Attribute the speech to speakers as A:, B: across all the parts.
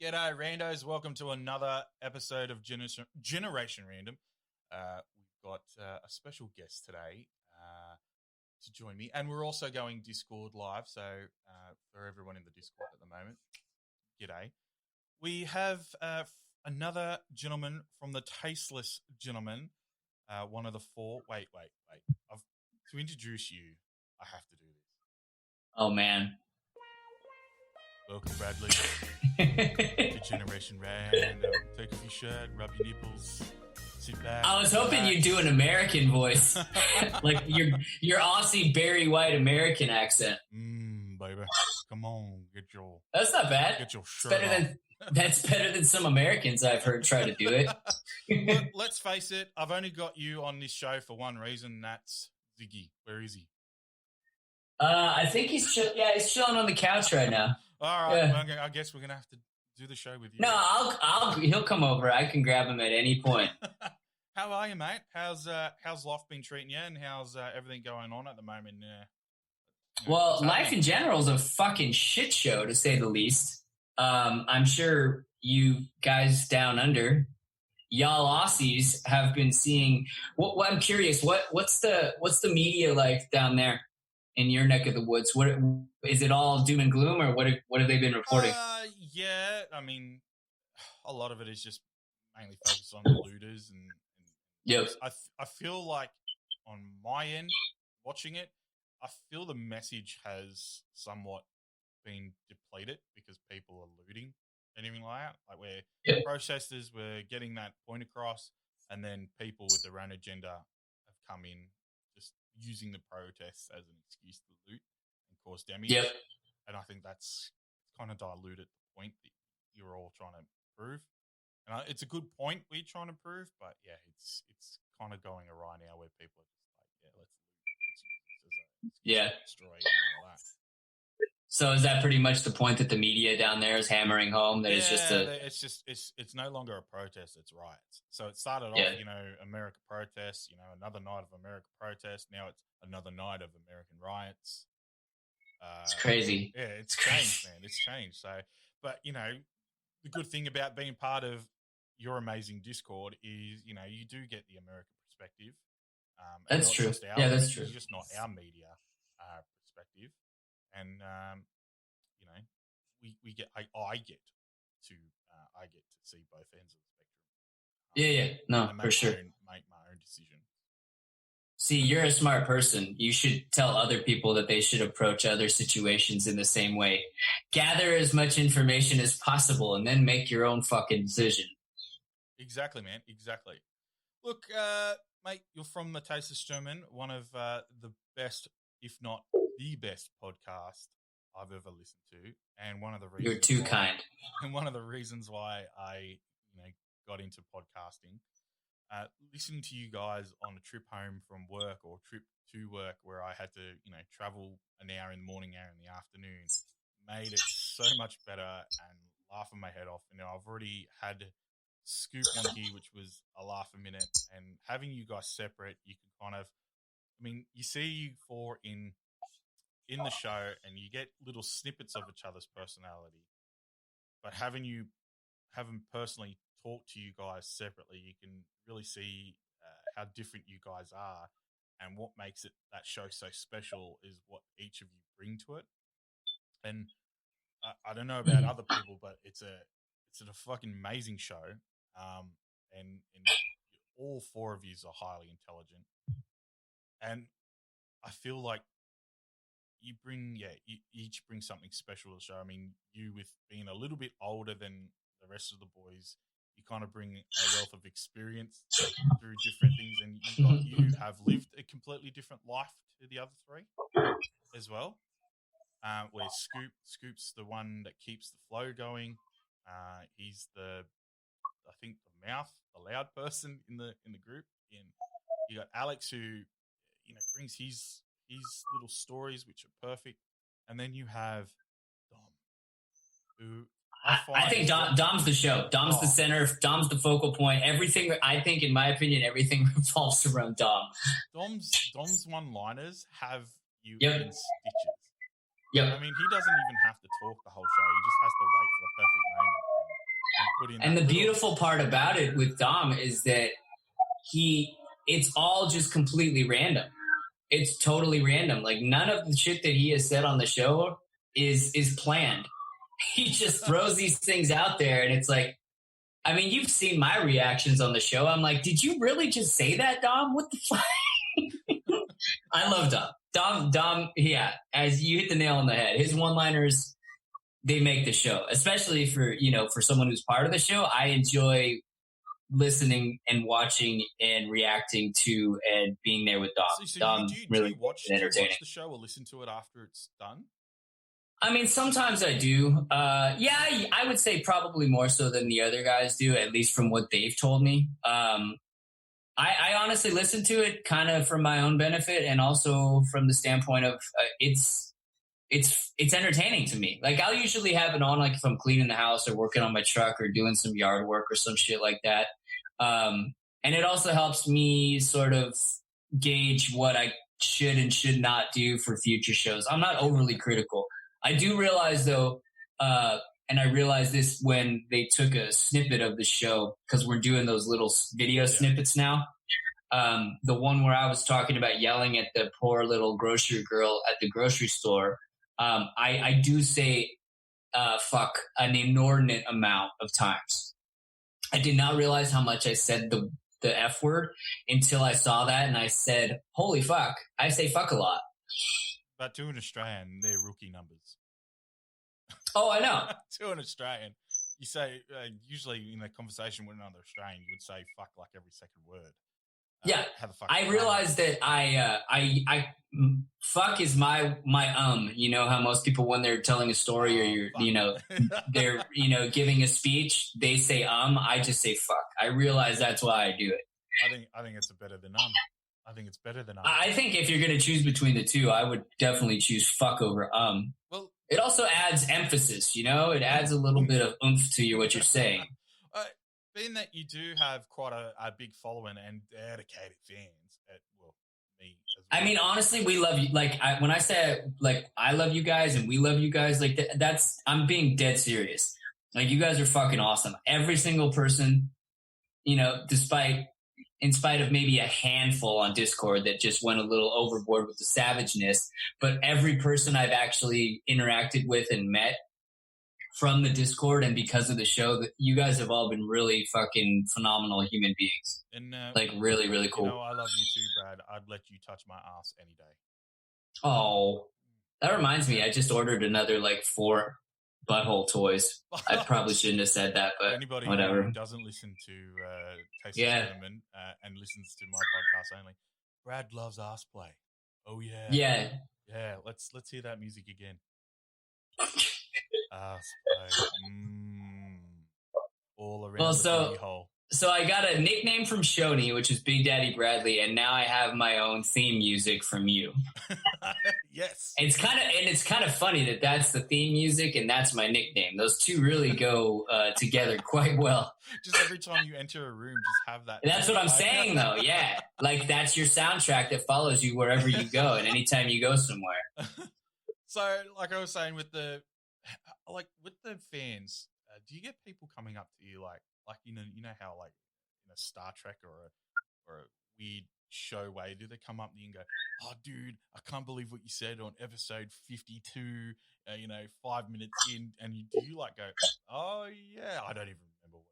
A: G'day, randos. Welcome to another episode of Generation Random. We've got a special guest today to join me, and we're also going Discord live, so for everyone in the Discord at the moment, g'day. We have another gentleman from the Tasteless Gentlemen, one of the four. Wait. To introduce you, I have to do this.
B: Oh, man.
A: Welcome, Bradley, to Generation Random. Take off your shirt, rub your nipples, sit back.
B: I was hoping you'd do an American voice, like your Aussie Barry White American accent.
A: Baby, come on, get your.
B: That's not bad.
A: Get your shirt
B: That's better than some Americans I've heard try to do it.
A: Look, let's face it. I've only got you on this show for one reason. That's Ziggy. Where is he?
B: I think he's chilling on the couch right now.
A: All right, well, I guess we're gonna have to do the show with you.
B: No, he'll come over. I can grab him at any point.
A: How are you, mate? How's life been treating you, and how's everything going on at the moment?
B: Well, life in general is a fucking shit show, to say the least. I'm sure you guys down under, y'all Aussies, have been seeing. What I'm curious, what's the media like down there in your neck of the woods? What is it all doom and gloom, or what have they been reporting?
A: Yeah, I mean, a lot of it is just mainly focused on the looters, and
B: yep.
A: I feel like on my end watching it, I feel the message has somewhat been depleted because people are looting and everything like that. Like where protesters were getting that point across, and then people with their own agenda have come in, just using the protests as an excuse to loot and cause damage.
B: Yep.
A: And I think that's kind of diluted the point that you're all trying to prove. And it's a good point we're trying to prove, but yeah, it's kind of going awry now where people are just like, let's use this as a excuse to destroy and all that.
B: So is that pretty much the point that the media down there is hammering home? That
A: it's no longer a protest; it's riots. So it started off, America protests, another night of America protests. Now it's another night of American riots.
B: It's crazy.
A: Yeah, it's changed, man. It's changed. So, but the good thing about being part of your amazing Discord is, you do get the American perspective.
B: That's true. That's true.
A: It's just not our media perspective. And we get I get to see both ends of the spectrum.
B: No, for sure.
A: Make my own decision.
B: See, you're a smart person. You should tell other people that they should approach other situations in the same way. Gather as much information as possible, and then make your own fucking decision.
A: Exactly, man. Exactly. Look, mate, you're from the Tasteless Gentlemen, one of the best, if not the best podcast I've ever listened to, and one of the reasons
B: you're too kind.
A: And one of the reasons why I, got into podcasting, listening to you guys on a trip home from work or trip to work, where I had to, travel an hour in the morning, hour in the afternoon, made it so much better and laughing my head off. I've already had Scoop on here, which was a laugh a minute, and having you guys separate, you can kind of, you see you four in the show, and you get little snippets of each other's personality. But having personally talk to you guys separately, you can really see how different you guys are, and what makes that show so special is what each of you bring to it. And I don't know about other people, but it's a fucking amazing show. And all four of you are highly intelligent, and I feel like you each bring something special to the show. You with being a little bit older than the rest of the boys, you kind of bring a wealth of experience through different things, and you have lived a completely different life to the other three as well. Where Scoop's the one that keeps the flow going. He's the loud person in the group. And you got Alex, who brings his little stories, which are perfect. And then you have Dom, who
B: I think Dom's the show. Dom's the center. Dom's the focal point. Everything, I think, in my opinion, everything revolves around Dom.
A: Dom's one-liners have you in stitches.
B: Yep.
A: He doesn't even have to talk the whole show. He just has to wait for the perfect moment.
B: And the beautiful part about it with Dom is that it's all just completely random. It's totally random. Like none of the shit that he has said on the show is planned. He just throws these things out there, and it's like, I mean, you've seen my reactions on the show. I'm like, did you really just say that, Dom? What the fuck? I love Dom. Dom, yeah, as you hit the nail on the head. His one-liners, they make the show, especially for someone who's part of the show. I enjoy listening and watching and reacting to and being there with Dom.
A: So
B: Dom
A: do you
B: really
A: watch the show or listen to it after it's done?
B: I mean, sometimes I do. Yeah, I would say probably more so than the other guys do, at least from what they've told me. I honestly listen to it kind of for my own benefit, and also from the standpoint of it's entertaining to me. Like I'll usually have it on, like if I'm cleaning the house or working on my truck or doing some yard work or some shit like that. And it also helps me sort of gauge what I should and should not do for future shows. I'm not overly critical. I do realize though, and I realized this when they took a snippet of the show, because we're doing those little video snippets now. The one where I was talking about yelling at the poor little grocery girl at the grocery store. I do say fuck an inordinate amount of times. I did not realize how much I said the F word until I saw that, and I said, holy fuck. I say fuck a lot.
A: But to an Australian, they're rookie numbers.
B: Oh, I know.
A: To an Australian, you say, usually in a conversation with another Australian, you would say fuck like every second word.
B: Yeah, I realized that I fuck is my you know how most people when they're telling a story or they're giving a speech, they say I just say fuck. I realize that's why I do it.
A: I think it's better than I think it's better than
B: I think if you're going to choose between the two, I would definitely choose fuck over Well, it also adds emphasis, it adds a little bit of oomph to what you're saying.
A: Being that you do have quite a big following and dedicated fans, me as well. I
B: mean, honestly, we love you. Like when I say like I love you guys and we love you guys, like that's I'm being dead serious. Like you guys are fucking awesome. Every single person, in spite of maybe a handful on Discord that just went a little overboard with the savageness, but every person I've actually interacted with and met from the Discord and because of the show, that you guys have all been really fucking phenomenal human beings.
A: And
B: like really, really cool.
A: I love you too, Brad. I'd let you touch my ass any day.
B: Oh, that reminds me. I just ordered another 4 butthole toys. I probably shouldn't have said that, but
A: anybody
B: whatever.
A: Who doesn't listen to Taste of Cinnamon and listens to my podcast only, Brad loves ass play. Oh yeah. Yeah. Let's hear that music again. Ass play. All around the hole.
B: So I got a nickname from Shoney, which is Big Daddy Bradley, and now I have my own theme music from you.
A: Yes.
B: It's kind of funny that that's the theme music and that's my nickname. Those two really go together quite well.
A: Just every time you enter a room, just have that.
B: That's what I'm saying, though. Yeah, that's your soundtrack that follows you wherever you go and anytime you go somewhere.
A: So, like I was saying, with the fans, do you get people coming up to you like how like in a Star Trek or a weird show way, do they come up to you and go, oh dude, I can't believe what you said on episode 52, 5 minutes in, and do you like go, oh yeah, I don't even remember what.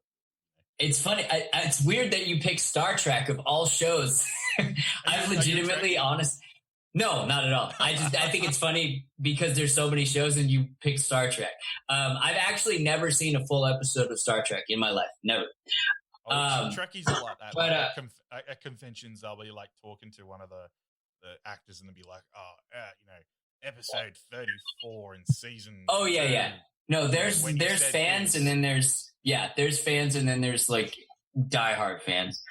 B: It's funny. It's weird that you pick Star Trek of all shows. I've legitimately honest. No, not at all. I think it's funny because there's so many shows and you pick Star Trek. I've actually never seen a full episode of Star Trek in my life. Never.
A: Trekkies are like that. But at conventions, they'll be like talking to one of the actors and they'll be like, episode 34 in season.
B: Oh yeah, 2. Yeah. No, there's fans and then there's fans and then there's like diehard fans.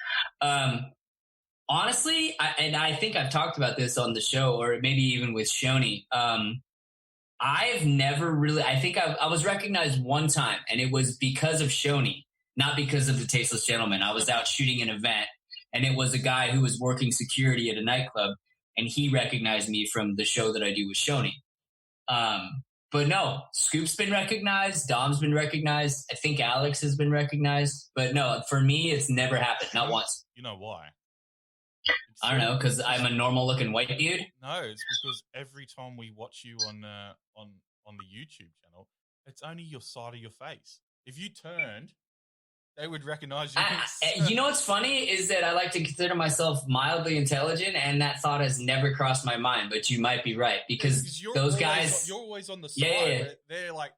B: Honestly, I think I've talked about this on the show or maybe even with Shoney. I've never really, I think I was recognized one time and it was because of Shoney, not because of the Tasteless Gentleman. I was out shooting an event and it was a guy who was working security at a nightclub and he recognized me from the show that I do with Shoney. But no, Scoop's been recognized. Dom's been recognized. I think Alex has been recognized. But no, for me, it's never happened. Not once.
A: You know why?
B: I don't know, because I'm a normal-looking white dude.
A: No, it's because every time we watch you on the YouTube channel, it's only your side of your face. If you turned, they would recognize you.
B: You know what's funny is that I like to consider myself mildly intelligent, and that thought has never crossed my mind. But you might be right, because those guys,
A: you're always on the side.
B: Yeah.
A: They're like,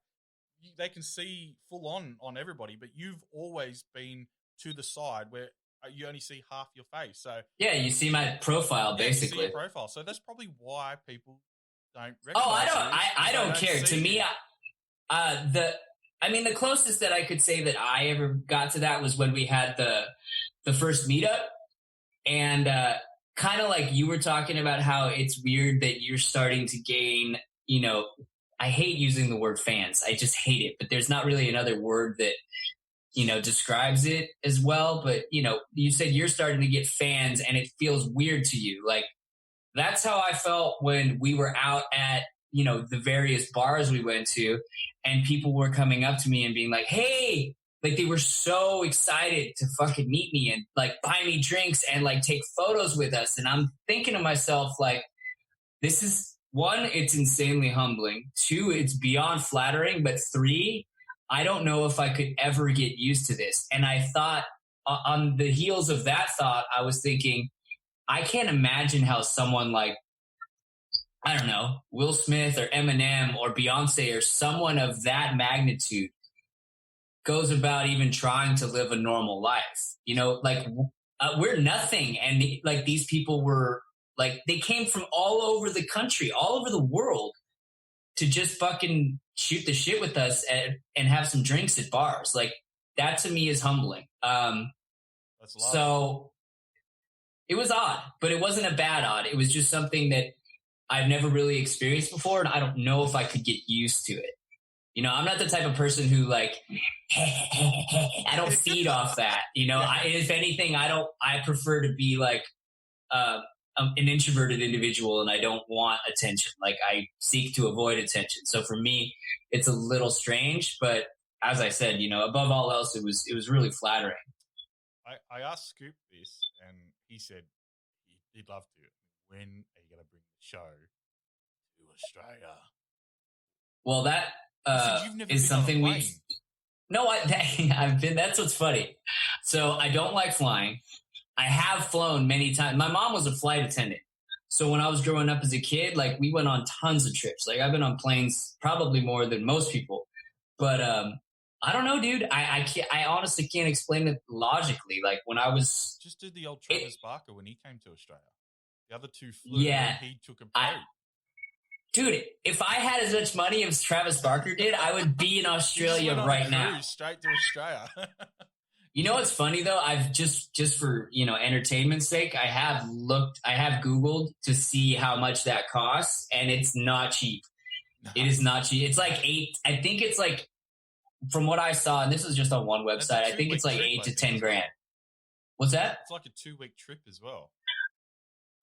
A: they can see full on everybody, but you've always been to the side where you only see half your face. So
B: yeah, you see my profile basically.
A: You see your profile. So that's probably why people don't recognize.
B: I don't care. To me, the closest that I could say that I ever got to that was when we had the first meetup, and kind of like you were talking about how it's weird that you're starting to gain, I hate using the word fans. I just hate it, but there's not really another word that, describes it as well. But, you said you're starting to get fans and it feels weird to you. Like, that's how I felt when we were out at, the various bars we went to, and people were coming up to me and being like, hey, like they were so excited to fucking meet me and like buy me drinks and like take photos with us. And I'm thinking to myself, like, this is, one, it's insanely humbling. Two, it's beyond flattering. But three, I don't know if I could ever get used to this. And I thought, on the heels of that thought, I was thinking, I can't imagine how someone like, I don't know, Will Smith or Eminem or Beyonce or someone of that magnitude goes about even trying to live a normal life. We're nothing. And like these people were like, they came from all over the country, all over the world to just fucking shoot the shit with us and have some drinks at bars. Like, that to me is humbling. So it was odd, but it wasn't a bad odd. It was just something that I've never really experienced before, and I don't know if I could get used to it. I'm not the type of person who like, I don't feed off that. If anything, I prefer to be like an introverted individual, and I don't want attention. Like, I seek to avoid attention. So for me, it's a little strange, but as I said, above all else, it was really flattering.
A: I asked Scoop this, and he said he'd love to. When are you going to bring the show to Australia?
B: Well, that is something I've been. That's what's funny. So I don't like flying. I have flown many times. My mom was a flight attendant. So when I was growing up as a kid, like, we went on tons of trips. Like, I've been on planes probably more than most people. But I don't know, dude. I honestly can't explain it logically. Like, when I was...
A: Just did the old Travis Barker when he came to Australia. The other two flew,
B: yeah,
A: and he took a boat.
B: Dude, if I had as much money as Travis Barker did, I would be in Australia right now.
A: Straight to Australia.
B: You know what's funny though? I've just for entertainment's sake, I have Googled to see how much that costs, and it's not cheap. No. It is not cheap. It's like I think it's like, from what I saw, and this is just on one website, I think it's like $8 to $10 grand. What's that?
A: It's like a 2-week trip as well.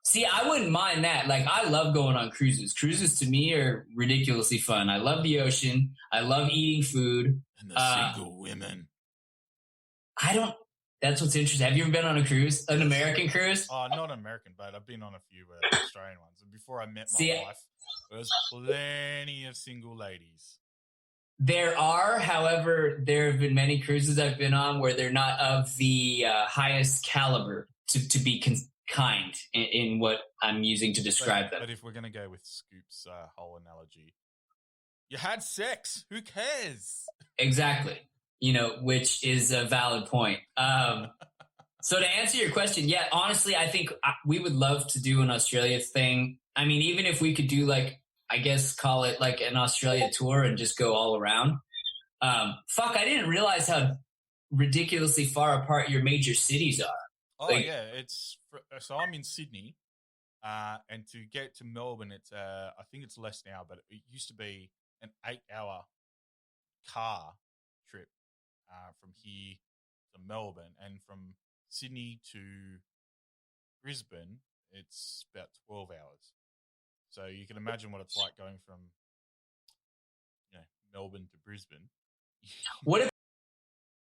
B: See, I wouldn't mind that. Like, I love going on cruises. Cruises to me are ridiculously fun. I love the ocean. I love eating food.
A: And the single women.
B: That's what's interesting. Have you ever been on a cruise? An American cruise?
A: Oh, not American, but I've been on a few Australian ones. And before I met my wife, there was plenty of single ladies.
B: There are, however, there have been many cruises I've been on where they're not of the highest caliber to be kind in what I'm using to describe them.
A: But if we're going to go with Scoop's whole analogy, you had sex. Who cares?
B: Exactly. Which is a valid point. So to answer your question, yeah, honestly, I think we would love to do an Australia thing. I mean, even if we could do like, I guess call it like an Australia tour and just go all around. I didn't realize how ridiculously far apart your major cities are.
A: Oh, yeah. So I'm in Sydney, and to get to Melbourne, it's I think it's less now, but it used to be an 8-hour car trip from here to Melbourne, and from Sydney to Brisbane, it's about 12 hours. So you can imagine what it's like going from Melbourne to Brisbane.
B: What if